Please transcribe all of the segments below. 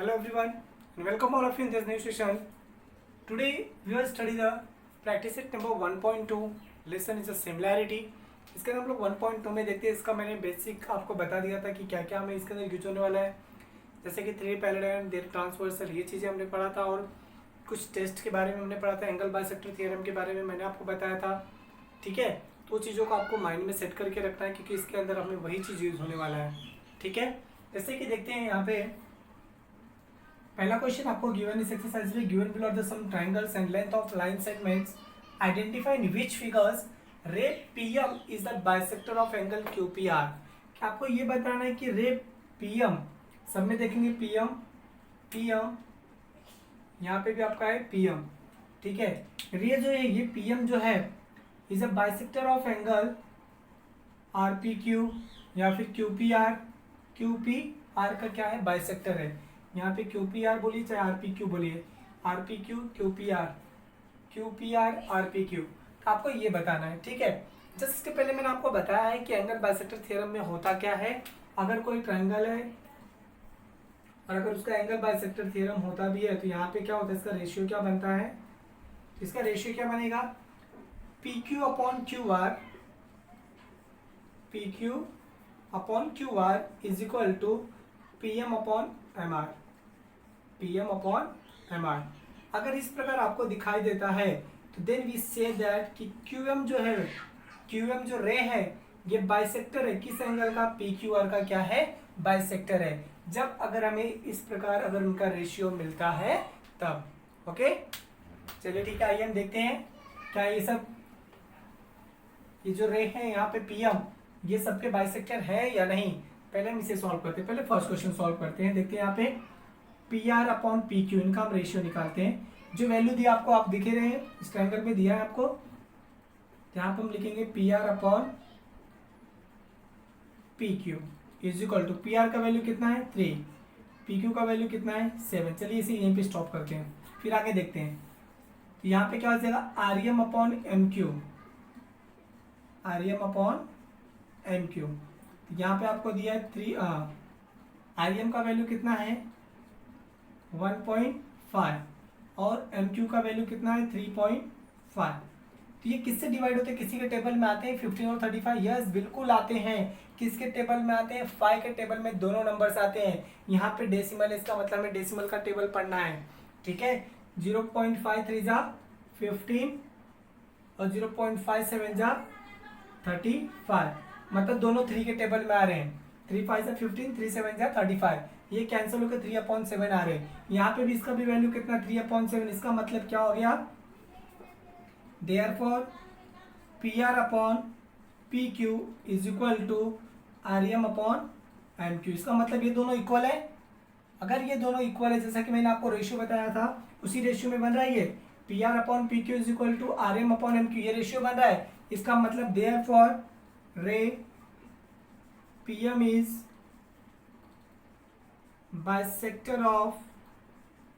Hello everyone and welcome all of you in this new session. Today we will study the practice set number 1.2 lesson is a similarity. इसके अंदर हम लोग 1.2 में देखते हैं. इसका मैंने बेसिक आपको बता दिया था कि क्या क्या हमें इसके अंदर यूज होने वाला है, जैसे कि थ्री पैरेलल देयर ट्रांसवर्सल, ये चीज़ें हमने पढ़ा था. और कुछ टेस्ट के बारे में हमने पढ़ा था, एंगल बाइसेक्टर थ्योरम के बारे में मैंने आपको बताया था. ठीक है, तो चीज़ों को आपको माइंड में सेट करके रखना है क्योंकि इसके अंदर हमें वही चीज़ यूज होने वाला है. ठीक है, जैसे कि देखते हैं यहाँ पे पहला क्वेश्चन आपको गिवन इस एक्सरसाइज में given below the some triangles and length of line segments identify in which figures ray PM is the bisector of angle QPR. आपको ये बताना है कि रे पीएम, सब में देखेंगे पीएम पीएम, यहाँ पे भी आपका है पीएम. ठीक है, रे जो है ये पीएम जो है is a bisector of angle RPQ या फिर क्यूपीआर. क्यूपीआर का क्या है, बाइसेक्टर है. यहाँ पे क्यूपीआर बोलिए चाहे आरपीक्यू बोलिए, आरपीक्यू क्यूपीआर, क्यूपीआर आरपीक्यू, तो आपको ये बताना है. ठीक है, जस्ट इसके पहले मैंने आपको बताया है कि एंगल बाइसेक्टर थ्योरम में होता क्या है. अगर कोई ट्रायंगल है और अगर उसका एंगल बाइसेक्टर थ्योरम होता भी है तो यहाँ पे क्या होता है, इसका रेशियो क्या बनता है, इसका रेशियो क्या बनेगा, P Q upon Q R, P Q upon Q R is equal to P M upon M R, P M upon M R. अगर इस प्रकार आपको दिखाई देता है तो देन वी से दैट कि क्यू एम जो है, क्यू एम जो रे है ये बाइसेक्टर है. किस एंगल का, पी क्यू आर का क्या है, बाइसेक्टर है. जब अगर हमें इस प्रकार अगर उनका रेशियो मिलता है तब. ओके, चलिए ठीक है, आइए हम देखते हैं क्या ये सब, ये जो रे है यहाँ पे पी एम, ये सबके बाइसेक्टर है या नहीं. पहले हम इसे सॉल्व करते हैं. पहले फर्स्ट क्वेश्चन सॉल्व करते हैं. देखते हैं यहाँ पे P R upon P Q, इनका हम रेशियो निकालते हैं. जो वैल्यू दिया आपको, आप दिखे रहे हैं इस ट्रायंगल में दिया है आपको, यहाँ पर हम लिखेंगे P R upon P Q is equal to, P R का वैल्यू कितना है 3, पी क्यू का वैल्यू कितना है 7. चलिए इसे यहीं पे स्टॉप करते हैं, फिर आगे देखते हैं. तो यहाँ पे क्या हो जाएगा, R M upon M Q, R M upon M Q. यहाँ पे आपको दिया है 3, आई एम का वैल्यू कितना है 1.5 और एम क्यू का वैल्यू कितना है 3.5. तो ये किससे डिवाइड होते हैं, किसी के टेबल में आते हैं 15 और 35. यस, बिल्कुल आते हैं. किसके टेबल में आते हैं, 5 के टेबल में दोनों नंबर्स आते हैं. यहाँ पे डेसिमल है, इसका मतलब हमें डेसिमल का टेबल पढ़ना है. ठीक है, 0.53 जा 15 और 0.57 जा 35, मतलब दोनों 3 के टेबल में आ रहे हैं. 3 5 जा 15, 3 7 जा 35, ये कैंसिल होकर 3/7 आ रहे हैं. यहाँ पे भी इसका भी वैल्यू कितना 3/7. इसका मतलब क्या हो गया, therefore P R upon P Q is equal to R M upon M Q. इसका मतलब ये दोनों इक्वल है. अगर ये दोनों इक्वल है, जैसा कि मैंने आपको रेशियो बताया था, उसी रेशियो में बन रहा है ये P R upon P Q is equal to R M upon M Q, ये रेशियो बन रहा है. इसका मतलब therefore ray P M is bisector of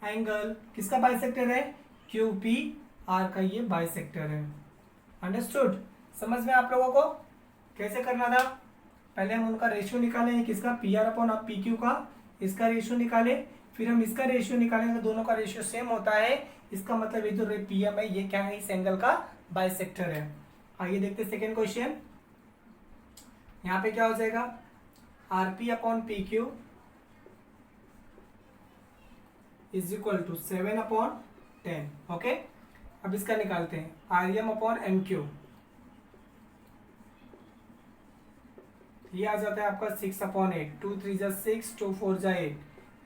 angle, किसका बाइसेक्टर है, क्यू पी आर का ये बाइसेक्टर है. अंडरस्टूड, समझ में आप लोगों को कैसे करना था. पहले हम उनका रेशियो निकालें, किसका, पी आर अपॉन आप पी क्यू का, इसका रेशियो निकाले, फिर हम इसका रेशियो निकालेंगे. दोनों का रेशियो सेम होता है, इसका मतलब ये जो रे पी एम है ये क्या है, इस एंगल का बाइसेक्टर है. आइए देखते हैं सेकेंड क्वेश्चन. यहाँ पे क्या हो जाएगा, R P upon P Q is equal to 7/10. Okay, अब इसका निकालते हैं, R M upon M Q, ये आ जाता है आपका 6/8, 2 3 जा 6, 2 4 जा 8.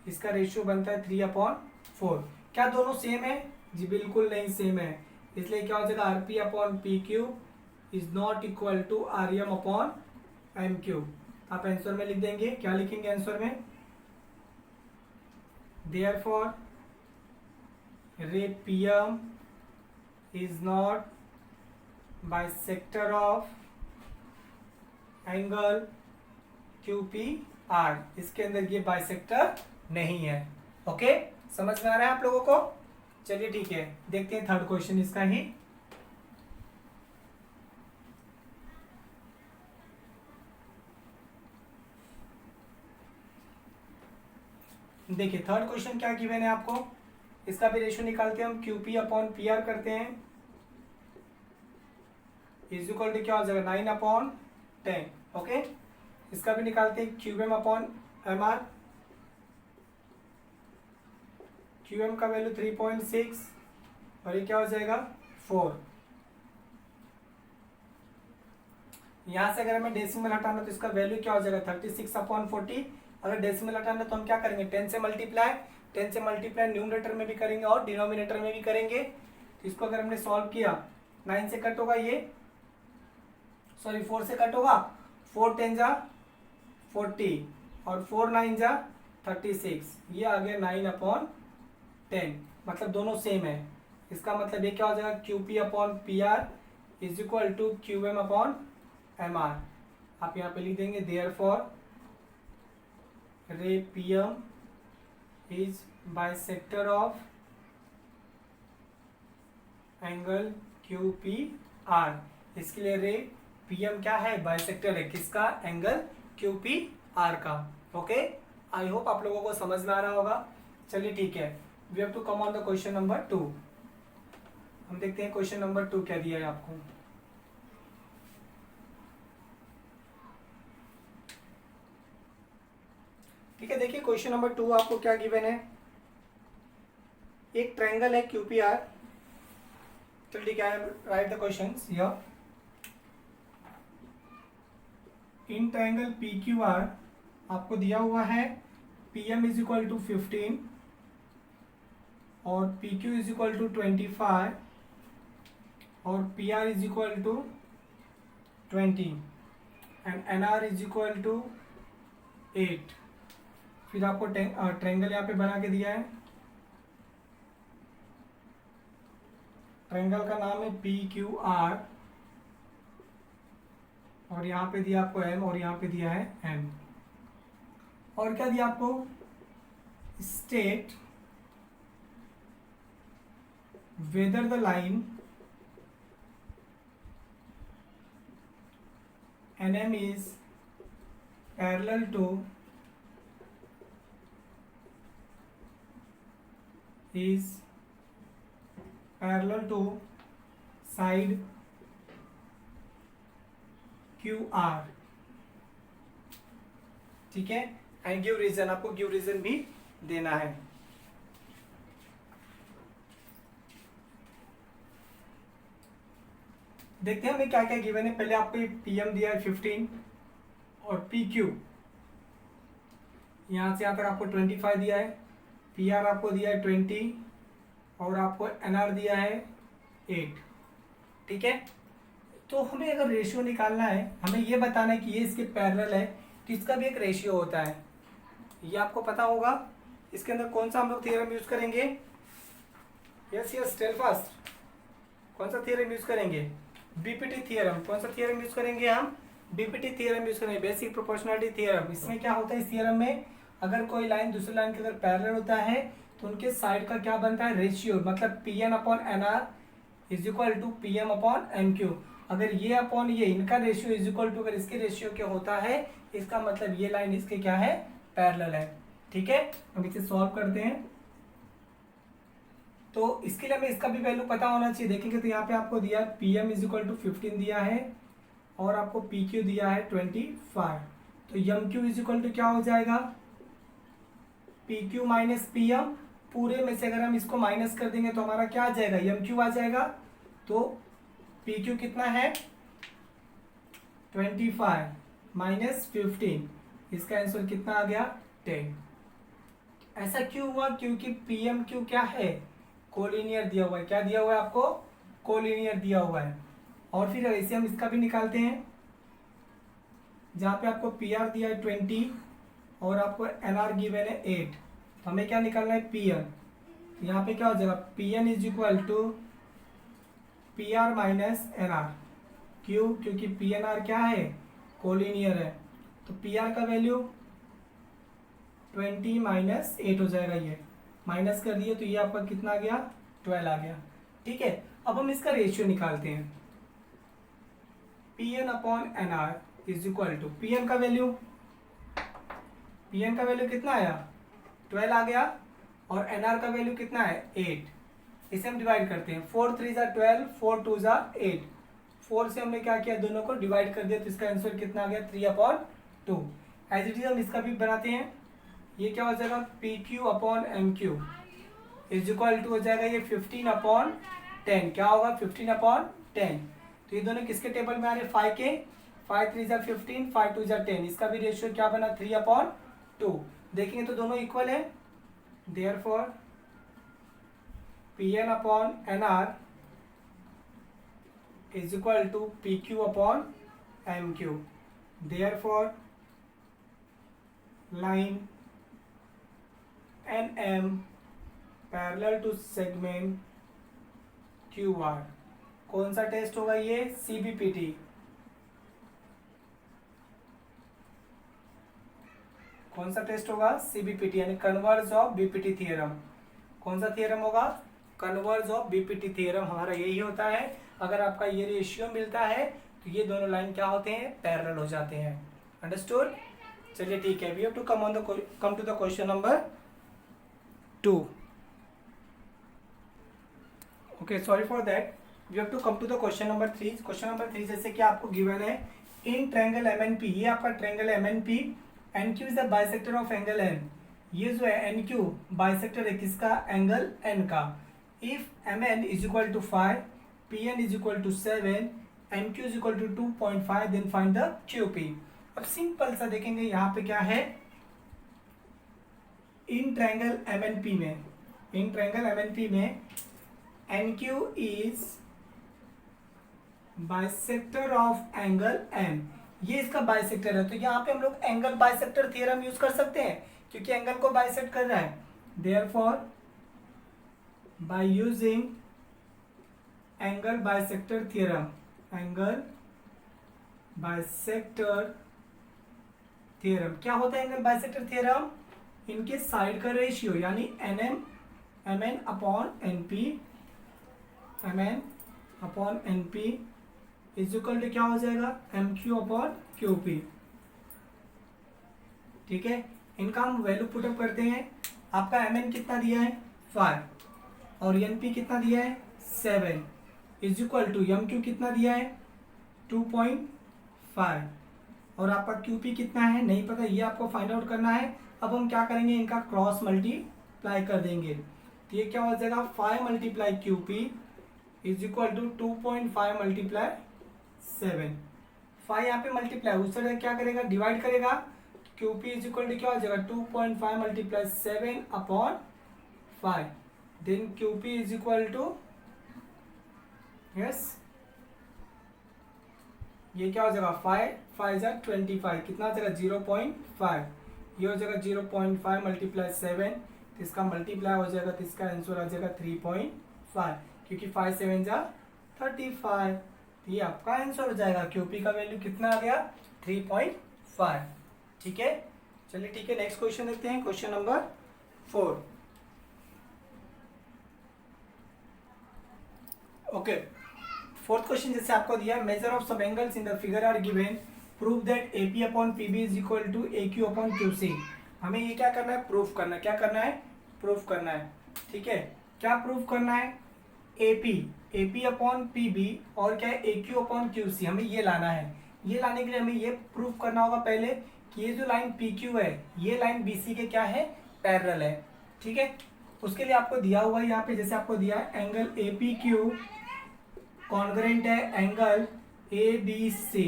इसका रेशियो बनता है 3/4. क्या दोनों सेम है, जी बिल्कुल नहीं सेम है. इसलिए क्या हो जाएगा, R P upon P Q is not equal to R M upon M Q. आप आंसर में लिख देंगे, क्या लिखेंगे आंसर में, therefore ray P M is not bisector of angle Q P R. इसके अंदर ये बाइसेक्टर नहीं है. ओके, समझ में आ रहा है आप लोगों को. चलिए ठीक है, देखते हैं थर्ड क्वेश्चन इसका ही. देखिए थर्ड क्वेश्चन क्या गिवन है आपको, इसका भी रेशियो निकालते हैं हम, Q P upon P are करते हैं, इज इक्वल टू क्या हो जाएगा 9/10। ओके, इसका भी निकालते हैं, Q M upon M R, Q M का वैल्यू 3.6 और ये क्या हो जाएगा 4। यहाँ से अगर हमें डेसिमल हटाना तो इसका वैल्यू क्या हो जाएगा 36/40। अगर डेसिमल हटाना तो हम क्या करेंगे 10 से मल्टीप्लाई, 10 से मल्टीप्लाई न्यूमरेटर में भी करेंगे और डिनोमिनेटर में भी करेंगे। तो इसको अगर हमने सॉल्व किया 9 से कट होगा ये, सॉरी 4 से कट होगा, 4 10 जा 40 और 4 9 जा 36, ये आ गया 9/10, मतलब दोनों सेम है। इसका मतलब ये क्या हो जाएगा Q P upon P R is equal to Q M upon M R. आप यहाँ पे लिख देंगे therefore ray P M is bisector of angle Q P R. इसके लिए रे पी एम क्या है बाइसेक्टर है किसका, एंगल क्यू पी आर का। ओके, आई होप आप लोगों को समझ में आ रहा होगा। चलिए ठीक है, we have to come on the question number 2। हम देखते हैं क्वेश्चन नंबर 2 क्या दिया है आपको। ठीक है, देखिए क्वेश्चन नंबर 2 आपको क्या गिवन है, एक ट्रायंगल है क्यू पी आर। चलिए ठीक है, write the questions here. In triangle P Q R आपको दिया हुआ है P M is equal to 15 और P Q is equal to 25 और P R is equal to 20 and N R is equal to 8। फिर आपको ट्रायंगल यहाँ पे बना के दिया है, ट्रायंगल का नाम है पी क्यू आर और यहाँ पे दिया आपको एम और यहाँ पे दिया है एन। और क्या दिया आपको, state whether the line N M is parallel to side Q R. ठीक है, एंड गिव रीजन, आपको गिव रीजन भी देना है। देखते हैं हमें क्या क्या गिवन है। पहले आपको पी एम दिया है 15 और पी क्यू यहाँ से यहाँ तक आपको 25 दिया है, पी आर आपको दिया है 20 और आपको एन आर दिया है 8। ठीक है, तो हमें अगर रेशियो निकालना है, हमें ये बताना है कि ये इसके पैरेलल है, तो इसका भी एक रेशियो होता है, ये आपको पता होगा। इसके अंदर कौन सा हम लोग थ्योरम यूज करेंगे, यस यस टेल फास्ट, कौन सा थ्योरम यूज करेंगे, बीपीटी थ्योरम। कौन सा थ्योरम यूज करेंगे हम, बीपीटी थ्योरम यूज करेंगे, बेसिक प्रोपोर्शनलिटी थ्योरम। इसमें क्या होता है, इस थ्योरम में अगर कोई लाइन दूसरी लाइन के अगर पैरेलल होता है तो उनके साइड का क्या बनता है रेशियो, मतलब P N upon N R is equal to P M upon M Q. अगर ये अपॉन ये इनका रेशियो इज इक्वल टू अगर इसके रेशियो क्या होता है, इसका मतलब ये लाइन इसके क्या है पैरेलल है। ठीक है, हम इसे सॉल्व करते हैं। तो इसके लिए हमें इसका भी वैल्यू पता होना चाहिए। देखेंगे तो यहाँ पे आपको दिया है P M is equal to 15 दिया है और आपको पी क्यू दिया है 25। तो M Q is equal to क्या हो जाएगा, P Q minus P M. पूरे में से अगर हम इसको माइनस कर देंगे तो हमारा क्या आ जाएगा, एम क्यू आ जाएगा। तो पी क्यू कितना है 25 माइनस 15, इसका आंसर कितना आ गया 10। ऐसा क्यों हुआ, क्योंकि पी एम क्यू क्या है कोलिनियर दिया हुआ है। क्या दिया हुआ है आपको, कोलिनियर दिया हुआ है। और फिर ऐसे हम इसका भी निकालते हैं, जहाँ पे आपको पी आर दिया है 20 और आपको एन आर गिवन है 8। तो हमें क्या निकालना है पी एन। यहाँ पे क्या हो जाएगा, P N is equal to P R minus N R. क्यों, क्योंकि पी एन आर क्या है कोलिनियर है। तो पी आर का वैल्यू 20 माइनस 8 हो जाएगा, ये माइनस कर दिए तो ये आपका कितना आ गया 12 आ गया। ठीक है, अब हम इसका रेशियो निकालते हैं, P N upon N R is equal to P N का वैल्यू, पी एन का वैल्यू कितना आया 12 आ गया, और एन आर का वैल्यू कितना है 8। इसे हम डिवाइड करते हैं, 4 3 ज़ा 12, 4 2 ज़ा 8। 4 से हमने क्या किया, दोनों को डिवाइड कर दिया, तो इसका आंसर कितना आ गया 3/2। एज इट इज हम इसका भी बनाते हैं, ये क्या हो जाएगा P Q upon M Q is equal to हो जाएगा ये 15/10। क्या होगा 15/10। तो ये दोनों किसके टेबल में आ रहे हैं 5 के, 5 3 ज़ा 15, 5 2 ज़ा 10। इसका भी रेशियो क्या बना 3/2। देखेंगे तो दोनों इक्वल है, therefore P N upon N R is equal to P Q upon M Q. Therefore line N M parallel to segment Q R. कौन सा टेस्ट होगा ये, सीबीपीटी। कौन सा टेस्ट होगा, सीबीपीटी, यानी कन्वर्ज ऑफ बीपीटी थियरम। कौन सा थियरम होगा, कन्वर्ज ऑफ बीपीटी थियरम। हमारा यही होता है, अगर आपका ये रेशियो मिलता है तो ये दोनों लाइन क्या होते हैं, पैरेलल हो जाते हैं। अंडरस्टूड। चलिए ठीक है, we have to come to the question number 2। Okay, sorry for that, we have to come to the question number 3। Question number 3 जैसे कि आपको गिवन है, in triangle M N P, ये आपका triangle M N P, N Q is the bisector of angle N. ये जो है N Q bisector है किसका, एंगल एन का। If M N is equal to 5, P N is equal to 7, M Q is equal to 2.5, then find the Q P. अब simple सा देखेंगे यहाँ पे क्या है, in triangle M N P में, in triangle M N P में N Q is bisector of angle N. ये इसका बाइसेक्टर है, तो यहाँ पे हम लोग एंगल बाइसेक्टर थ्योरम यूज कर सकते हैं, क्योंकि एंगल को बाइसेक्ट कर रहा है। Therefore by using angle bisector theorem, angle bisector theorem क्या होता है एंगल बाइसेक्टर थ्योरम, इनके साइड का रेशियो, यानी N N upon N P, M N upon N P is equal to क्या हो जाएगा, M Q upon Q P. ठीक है, इनका हम वैल्यू पुटअप करते हैं। आपका एम एन कितना दिया है 5, और एन पी कितना दिया है 7, is equal to M Q कितना दिया है 2.5, और आपका क्यू पी कितना है नहीं पता, ये आपको फाइंड आउट करना है। अब हम क्या करेंगे, इनका क्रॉस मल्टीप्लाई कर देंगे, तो ये क्या हो जाएगा 5 multiply Q P is equal to 2.5 multiply 7। 5 यहाँ पे मल्टीप्लाई, उस तरह क्या करेगा, डिवाइड करेगा, Q P is equal to क्या हो जाएगा 2.5 multiply 7 upon 5, then Q P is equal to, yes ये क्या हो जाएगा 5 5 जा 25, कितना हो जाएगा 0.5, ये हो जाएगा 0.5 मल्टीप्लाई 7, तो इसका मल्टीप्लाई हो जाएगा, तो इसका आंसर आ जाएगा 3.5, क्योंकि 5 7 जा 35, तो ये आपका आंसर हो जाएगा। क्यूपी का वैल्यू कितना आ गया 3.5। ठीक है, चलिए ठीक है, नेक्स्ट क्वेश्चन देखते हैं, question number 4। Okay, fourth question जैसे आपको दिया, measure of some angles in the figure are given, prove that A P upon P B is equal to A Q upon Q C. हमें ये क्या करना है, प्रूफ करना है। क्या करना है, प्रूफ करना है। ठीक है, क्या प्रूफ करना है, A P upon P B और क्या है A Q upon Q C, हमें ये लाना है। ये लाने के लिए हमें ये प्रूफ करना होगा पहले कि ये जो लाइन पी क्यू है, ये लाइन बी सी के क्या है, पैरेलल है। ठीक है, उसके लिए आपको दिया हुआ है यहाँ पे, जैसे आपको दिया है angle A P Q congruent है angle A B C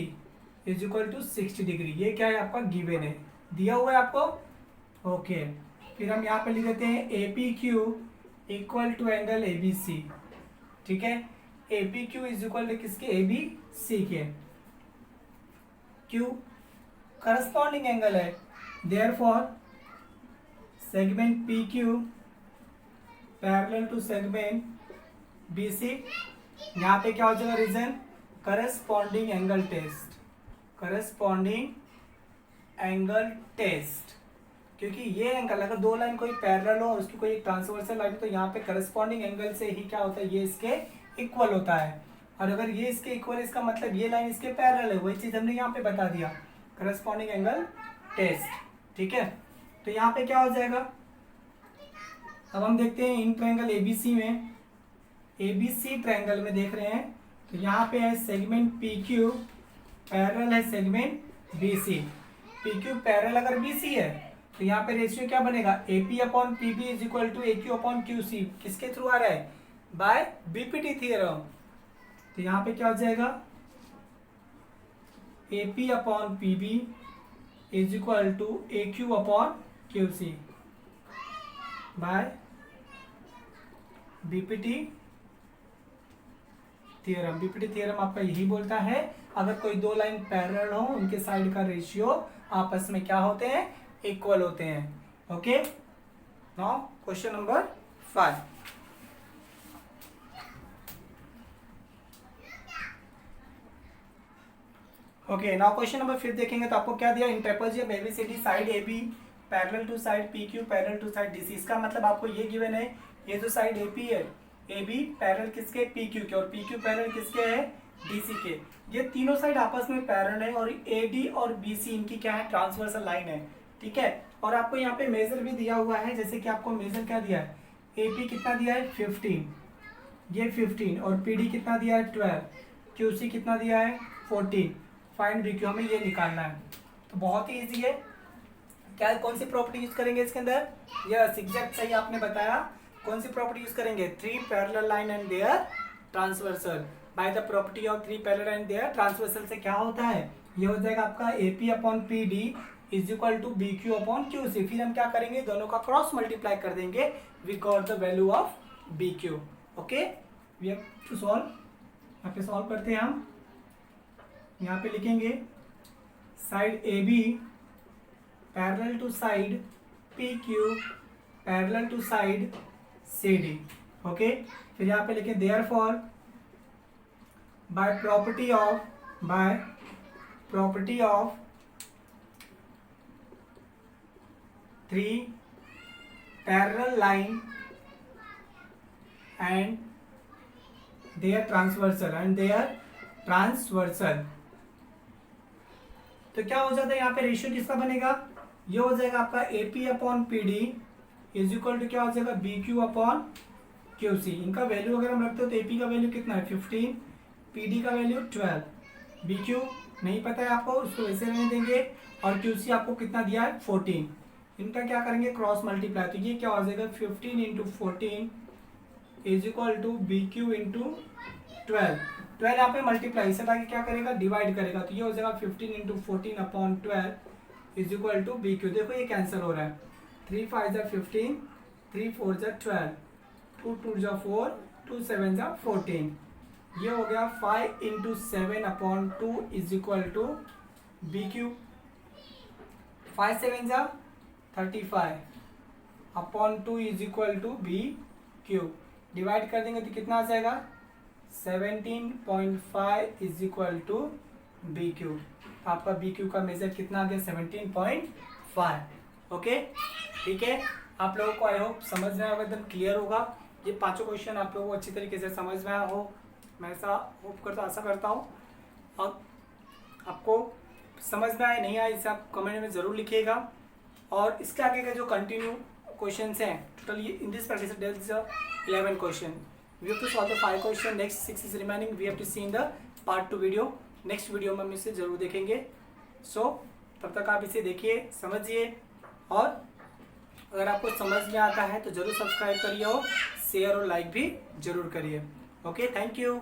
is equal to 60 degree. ये क्या है आपका गिवन है, दिया हुआ है आपको। ओके, फिर हम यहाँ पे लिख देते हैं A P Q equal to angle A B C. ठीक है, A P Q is equal to किसके, ए बी सी के। क्यू करस्पॉन्डिंग एंगल है, therefore segment P Q parallel to segment B C. यहाँ पे क्या हो जाएगा reason, corresponding angle test, corresponding angle test, क्योंकि ये एंगल अगर दो लाइन कोई पैरेलल हो और उसकी कोई ट्रांसवर्सल लाइन, तो यहाँ पे करस्पॉन्डिंग एंगल से ही क्या होता है, ये इसके इक्वल होता है। और अगर ये इसके इक्वल, इसका मतलब ये लाइन इसके पैरेलल है, वही चीज़ हमने यहाँ पे बता दिया, करस्पॉन्डिंग एंगल टेस्ट। ठीक है, तो यहाँ पे क्या हो जाएगा, अब हम देखते हैं इन ट्रायंगल एबीसी में, एबीसी ट्रायंगल में देख रहे हैं तो यहाँ पे है सेगमेंट पी क्यू पैरेलल है segment B C. P Q parallel अगर बी सी है तो यहाँ पे रेशियो क्या बनेगा, A P upon P B is equal to A Q upon Q C. किसके थ्रू आ रहा है, बाय बीपीटी थ्योरम। तो यहाँ पे क्या हो जाएगा, A P upon P B is equal to A Q upon Q C by BPT theorem. BPT theorem आपका यही बोलता है अगर कोई दो लाइन पैरेलल हो उनके साइड का रेशियो आपस में क्या होते हैं, इक्वल होते हैं। Okay, now question number 5। Okay, now question number 5 देखेंगे तो आपको क्या दिया, in trapezium ABCD side A B parallel to side P Q parallel to side D C. इसका मतलब आपको ये गिवन है, ये जो साइड ए पी है, ए बी पैरेलल किसके, पी क्यू के, और पी क्यू पैरेलल किसके है, डी सी के। ये तीनों साइड आपस में पैरेलल है और ए डी और बी सी इनकी क्या है, ट्रांसवर्सल लाइन है। ठीक है, और आपको यहाँ पे मेजर भी दिया हुआ है, जैसे कि आपको मेजर क्या दिया है, ए पी कितना दिया है 15, ये 15, और पी डी कितना दिया है 12, क्यू सी कितना दिया है 14। फाइंड बी क्यू, हमें ये निकालना है। तो बहुत ही ईजी है। क्या, कौन सी प्रॉपर्टी यूज करेंगे इसके अंदर, यस एग्जैक्ट सही आपने बताया। कौन सी प्रॉपर्टी यूज करेंगे, three parallel line and their transversal. By the property of three parallel and their transversal से क्या होता है, ये हो जाएगा आपका A P upon P D is equal to B Q upon Q C. फिर हम क्या करेंगे, दोनों का क्रॉस मल्टीप्लाई कर देंगे, we got the value of B Q. Okay, we have to solve. यहाँ पे सॉल्व करते हैं हम। यहाँ पे लिखेंगे side A B parallel to side P Q parallel to side C D. Okay, फिर यहाँ पे लिखें therefore by property of three parallel line and their transversal तो क्या हो जाता है, यहाँ पे रेशियो किसका बनेगा, ये हो जाएगा आपका A P upon P D is equal to क्या हो जाएगा, B Q upon Q C. इनका वैल्यू अगर हम रखते हो तो ए पी का वैल्यू कितना है 15, पी डी का वैल्यू 12, बी क्यू नहीं पता है आपको, उसको वैसे रहने देंगे, और क्यू सी आपको कितना दिया है 14। इनका क्या करेंगे, क्रॉस मल्टीप्लाई। तो ये क्या हो जाएगा 15 into 14 is equal to B Q into 12। 12 यहाँ पे मल्टीप्लाई, इसे आगे क्या करेगा, डिवाइड करेगा। तो ये हो जाएगा 15 into 14 upon 12 is equal to B Q. देखो ये कैंसिल हो रहा है, 3 5 जा 15, 3 4 जा 12, 2 2 जा 4, 2 7 जा 14। ये हो गया 5 into 7 upon 2 is equal to B Q. 5 7 जा 35 upon 2 is equal to B Q. Divide कर देंगे तो कितना आ जाएगा 17.5 is equal to B Q. आपका बी क्यू का मेजर कितना आ गया 17.5। ओके, ठीक है, आप लोगों को आई होप समझ में आया, एकदम क्लियर होगा। ये पांचों क्वेश्चन आप लोगों को अच्छी तरीके से समझ में आया हो, मैं ऐसा होप करता आशा करता हूँ। और आपको समझ में आए नहीं आए इसे आप कमेंट में ज़रूर लिखिएगा। और इसके आगे का जो कंटिन्यू क्वेश्चन हैं total in this practice 11 question, we have to solve the 5 question, next 6 is remaining, we have to see in the part 2 video. Next video में हम इसे ज़रूर देखेंगे। सो तब तक आप इसे देखिए, समझिए, और अगर आपको समझ में आता है तो ज़रूर सब्सक्राइब करिए और शेयर और लाइक भी ज़रूर करिए। Okay, thank you.